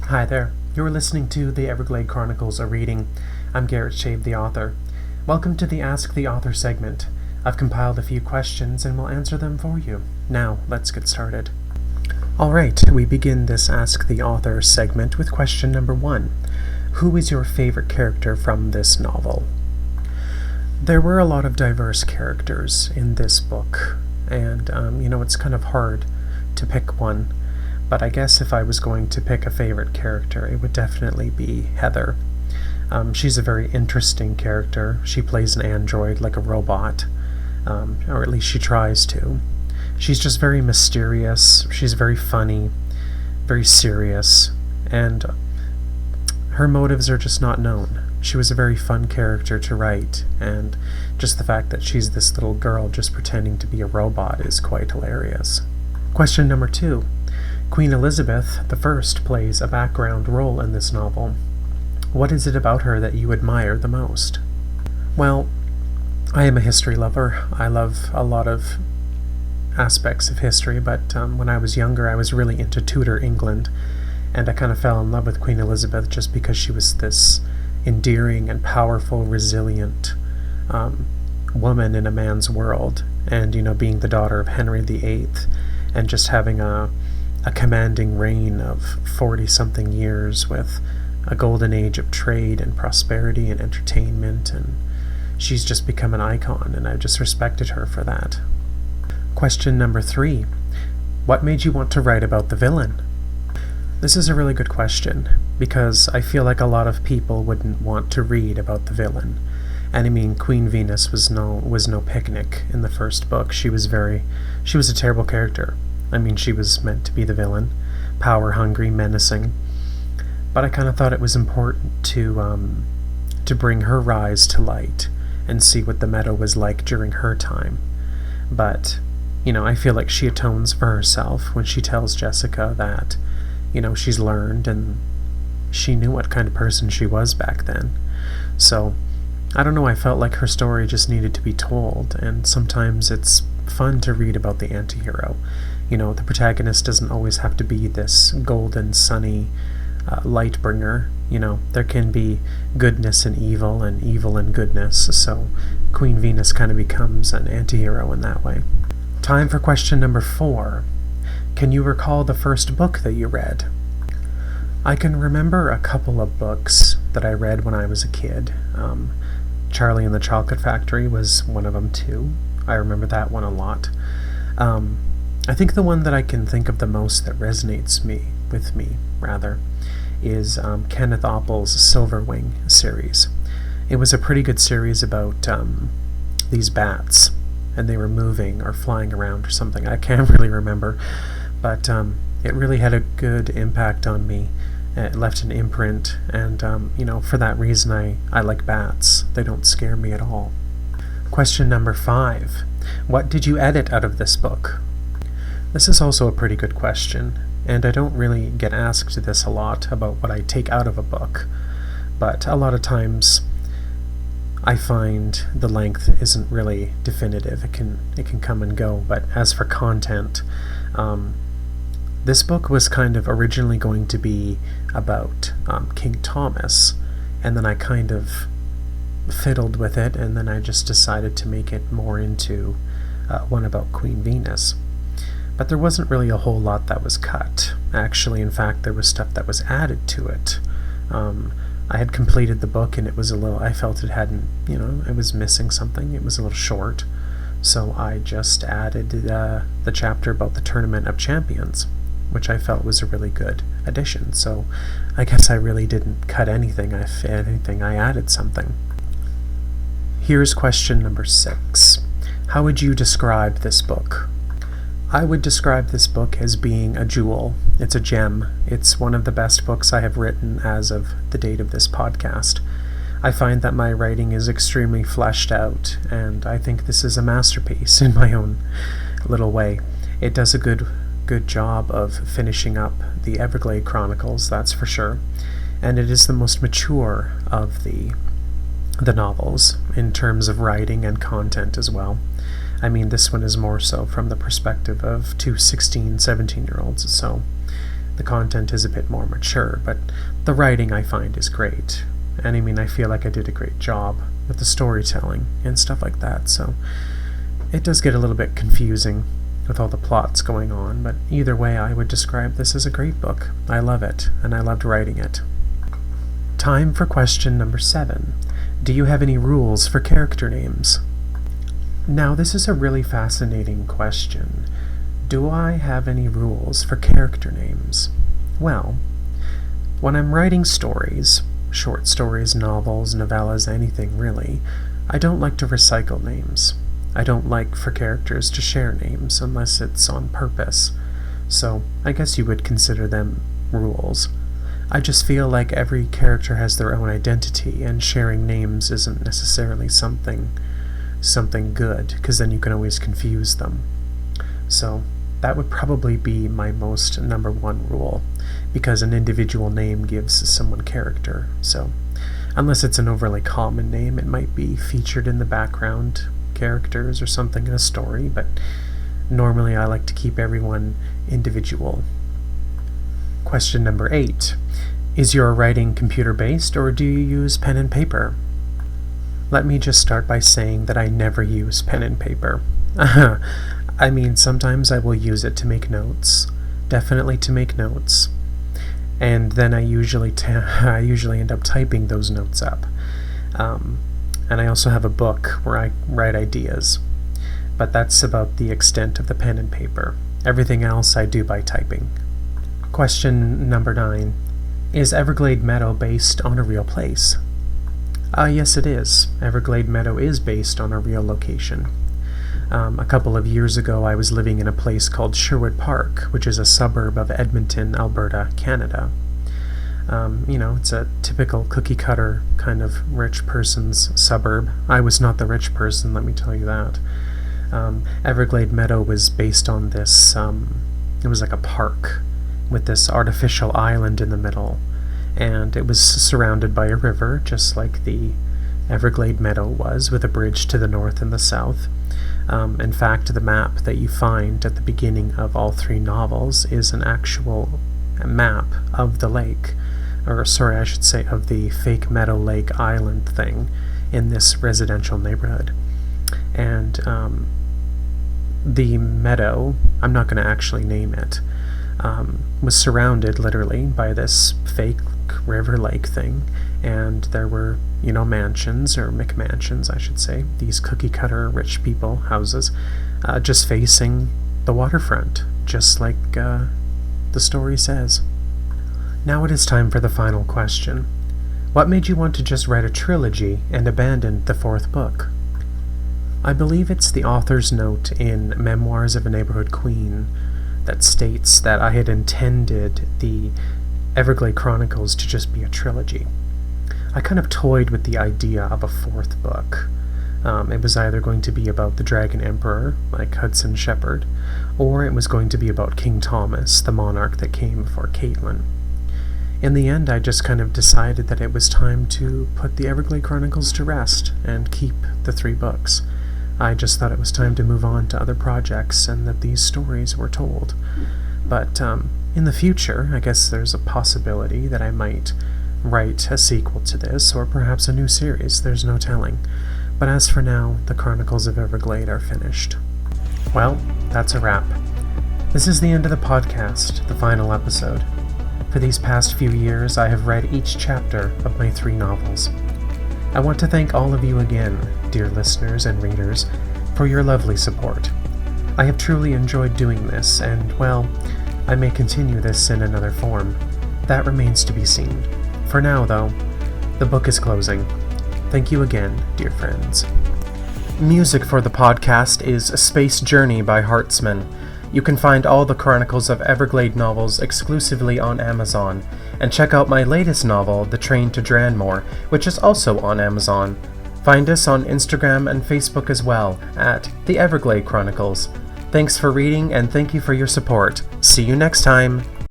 Hi there. You're listening to the Everglade Chronicles, a reading. I'm Garrett Shave, the author. Welcome to the Ask the Author segment. I've compiled a few questions and will answer them for you. Now, let's get started. Alright, we begin this Ask the Author segment with question number 1. Who is your favorite character from this novel? There were a lot of diverse characters in this book, and it's kind of hard to pick one. But I guess if I was going to pick a favorite character, it would definitely be Heather. She's a very interesting character. She plays an android, like a robot, or at least she tries to. She's just very mysterious, she's very funny, very serious, and her motives are just not known. She was a very fun character to write, and just the fact that she's this little girl just pretending to be a robot is quite hilarious. Question number 2. Queen Elizabeth I plays a background role in this novel. What is it about her that you admire the most? Well, I am a history lover. I love a lot of aspects of history, but when I was younger I was really into Tudor England, and I kind of fell in love with Queen Elizabeth just because she was this endearing and powerful, resilient woman in a man's world, and being the daughter of Henry VIII, and just having a commanding reign of 40-something years with a golden age of trade and prosperity and entertainment, and she's just become an icon, and I've just respected her for that. Question number 3. What made you want to write about the villain? This is a really good question, because I feel like a lot of people wouldn't want to read about the villain. And I mean, Queen Venus was no picnic in the first book. She was a terrible character. I mean, she was meant to be the villain, power-hungry, menacing. But I kind of thought it was important to bring her rise to light and see what the meadow was like during her time. But, I feel like she atones for herself when she tells Jessica that, she's learned and she knew what kind of person she was back then. So, I don't know, I felt like her story just needed to be told, and sometimes it's fun to read about the anti-hero. The protagonist doesn't always have to be this golden, sunny light bringer. There can be goodness and evil and goodness, so Queen Venus kind of becomes an anti-hero in that way. Time for question number 4. Can you recall the first book that you read? I can remember a couple of books that I read when I was a kid. Charlie and the Chocolate Factory was one of them too. I remember that one a lot. I think the one that I can think of the most that resonates with me is Kenneth Oppel's Silverwing series. It was a pretty good series about these bats, and they were moving or flying around or something. I can't really remember, but it really had a good impact on me. It left an imprint, and for that reason I like bats. They don't scare me at all. Question number 5. What did you edit out of this book? This is also a pretty good question, and I don't really get asked this a lot about what I take out of a book, but a lot of times I find the length isn't really definitive. It can come and go, but as for content, this book was kind of originally going to be about King Thomas, and then I kind of fiddled with it, and then I just decided to make it more into one about Queen Venus. But there wasn't really a whole lot that was cut. Actually, in fact, there was stuff that was added to it. I had completed the book, and I felt it hadn't, it was missing something. It was a little short. So I just added the chapter about the Tournament of Champions, which I felt was a really good addition. So I guess I really didn't cut anything. If anything, I added something. Here's question number 6. How would you describe this book? I would describe this book as being a jewel. It's a gem. It's one of the best books I have written as of the date of this podcast. I find that my writing is extremely fleshed out, and I think this is a masterpiece in my own little way. It does a good job of finishing up the Everglade Chronicles, that's for sure, and it is the most mature of the novels in terms of writing and content as well. I mean, this one is more so from the perspective of two 16, 17-year-olds, so The content is a bit more mature, but the writing I find is great. And I mean, I feel like I did a great job with the storytelling and stuff like that, so it does get a little bit confusing with all the plots going on, but either way I would describe this as a great book. I love it, and I loved writing it. Time for question number 7. Do you have any rules for character names? Now, this is a really fascinating question. Do I have any rules for character names? Well, when I'm writing stories, short stories, novels, novellas, anything really, I don't like to recycle names. I don't like for characters to share names unless it's on purpose. So I guess you would consider them rules. I just feel like every character has their own identity, and sharing names isn't necessarily something good, because then you can always confuse them. So that would probably be my most number one rule, because an individual name gives someone character. So unless it's an overly common name, it might be featured in the background characters or something in a story, but normally I like to keep everyone individual. Question number 8. Is your writing computer-based, or do you use pen and paper? Let me just start by saying that I never use pen and paper. I mean, sometimes I will use it to make notes, definitely to make notes, and then I usually end up typing those notes up. And I also have a book where I write ideas, but that's about the extent of the pen and paper. Everything else I do by typing. Question number 9. Is Everglade Meadow based on a real place? Yes, it is. Everglade Meadow is based on a real location. A couple of years ago, I was living in a place called Sherwood Park, which is a suburb of Edmonton, Alberta, Canada. It's a typical cookie-cutter kind of rich person's suburb. I was not the rich person, let me tell you that. Everglade Meadow was based on this, it was like a park with this artificial island in the middle, and it was surrounded by a river, just like the Everglade Meadow was, with a bridge to the north and the south. In fact, the map that you find at the beginning of all 3 novels is an actual map of the lake, or sorry, I should say of the fake Meadow Lake Island thing in this residential neighborhood. And the meadow, I'm not going to actually name it, was surrounded literally by this fake river lake thing, and there were, mansions, or McMansions, I should say, these cookie-cutter rich people houses, just facing the waterfront, just like the story says. Now it is time for the final question. What made you want to just write a trilogy and abandon the 4th book? I believe it's the author's note in Memoirs of a Neighborhood Queen that states that I had intended the Everglade Chronicles to just be a trilogy. I kind of toyed with the idea of a 4th book. It was either going to be about the Dragon Emperor, like Hudson Shepherd, or it was going to be about King Thomas, the monarch that came before Caitlin. In the end, I just kind of decided that it was time to put the Everglade Chronicles to rest and keep the 3 books. I just thought it was time to move on to other projects and that these stories were told. But in the future, I guess there's a possibility that I might write a sequel to this, or perhaps a new series, there's no telling. But as for now, the Chronicles of Everglade are finished. Well, that's a wrap. This is the end of the podcast, the final episode. For these past few years, I have read each chapter of my 3 novels. I want to thank all of you again, dear listeners and readers, for your lovely support. I have truly enjoyed doing this, and, well, I may continue this in another form. That remains to be seen. For now, though, the book is closing. Thank you again, dear friends. Music for the podcast is Space Journey by Hartzman. You can find all the Chronicles of Everglade novels exclusively on Amazon, and check out my latest novel, The Train to Dranmore, which is also on Amazon. Find us on Instagram and Facebook as well, at The Everglade Chronicles. Thanks for reading, and thank you for your support. See you next time!